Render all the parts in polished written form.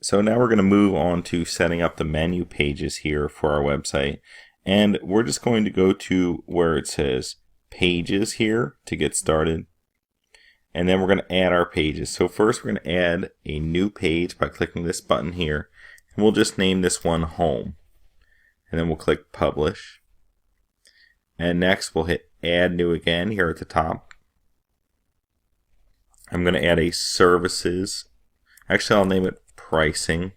So now we're going to move on to setting up the menu pages here for our website. And we're just going to go to where it says pages here to get started. And then we're going to add our pages. So first we're going to add a new page by clicking this button here. And we'll just name this one home. And then we'll click publish. And next we'll hit add new again here at the top. I'm going to add a services. Actually, I'll name it pricing.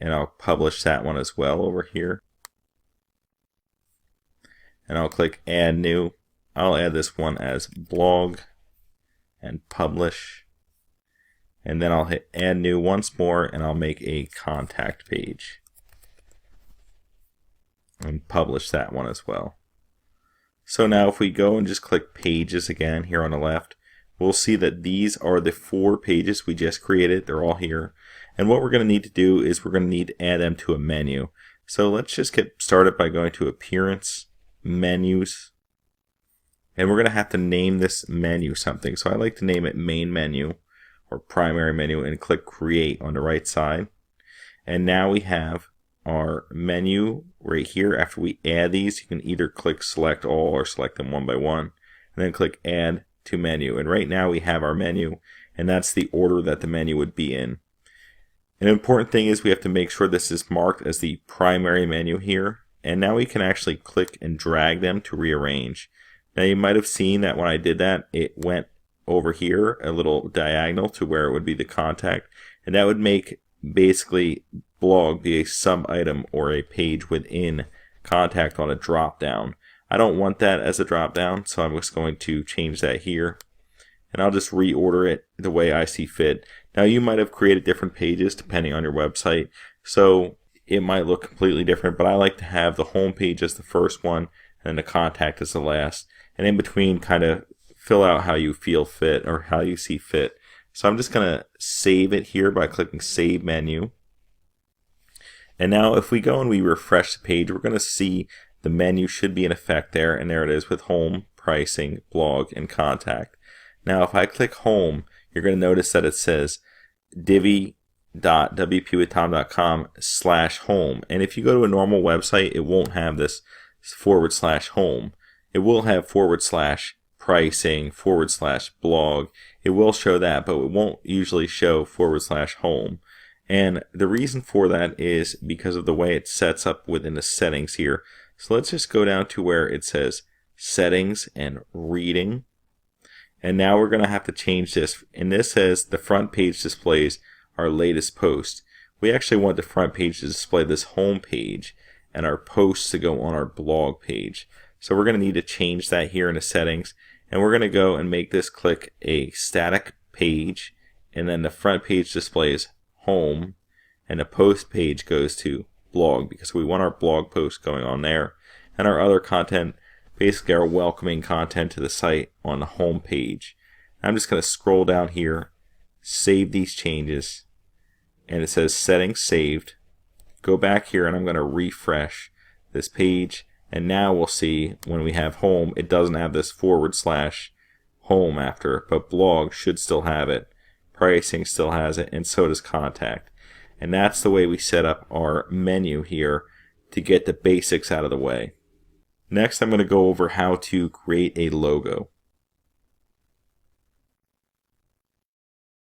And I'll publish that one as well over here. And I'll click add new. I'll add this one as blog and publish. And then I'll hit add new once more and I'll make a contact page. And publish that one as well. So now if we go and just click pages again here on the left, we'll see that these are the 4 pages we just created. They're all here. And what we're going to need to do is we're going to need to add them to a menu. So let's just get started by going to Appearance, Menus, and we're going to have to name this menu something. So I like to name it Main Menu or Primary Menu and click Create on the right side. And now we have our menu right here. After we add these, you can either click Select All or select them one by one, and then click Add to Menu. And right now we have our menu, and that's the order that the menu would be in. An important thing is we have to make sure this is marked as the primary menu here. And now we can actually click and drag them to rearrange. Now you might have seen that when I did that, it went over here a little diagonal to where it would be the contact. And that would make basically blog be a sub item or a page within contact on a drop down. I don't want that as a drop down, so I'm just going to change that here. And I'll just reorder it the way I see fit. Now you might have created different pages depending on your website, so it might look completely different, but I like to have the home page as the first one and the contact as the last. And in between, kind of fill out how you feel fit or how you see fit. So I'm just going to save it here by clicking Save Menu. And now if we go and we refresh the page, we're going to see the menu should be in effect there. And there it is with home, pricing, blog, and contact. Now if I click home, you're going to notice that it says divi.wpwithtom.com/home. And if you go to a normal website, it won't have this /home. It will have /pricing, /blog. It will show that, but it won't usually show /home. And the reason for that is because of the way it sets up within the settings here. So let's just go down to where it says Settings and Reading. And now we're going to have to change this. And this says the front page displays our latest post. We actually want the front page to display this home page and our posts to go on our blog page. So we're going to need to change that here in the settings. And we're going to go and make this click a static page. And then the front page displays home. And the post page goes to blog because we want our blog post going on there. And our other content, basically our welcoming content to the site on the home page. I'm just going to scroll down here, save these changes, and it says settings saved. Go back here and I'm going to refresh this page, and now we'll see when we have home, it doesn't have this /home after it, but blog should still have it. Pricing still has it, and so does contact. And that's the way we set up our menu here to get the basics out of the way. Next, I'm going to go over how to create a logo.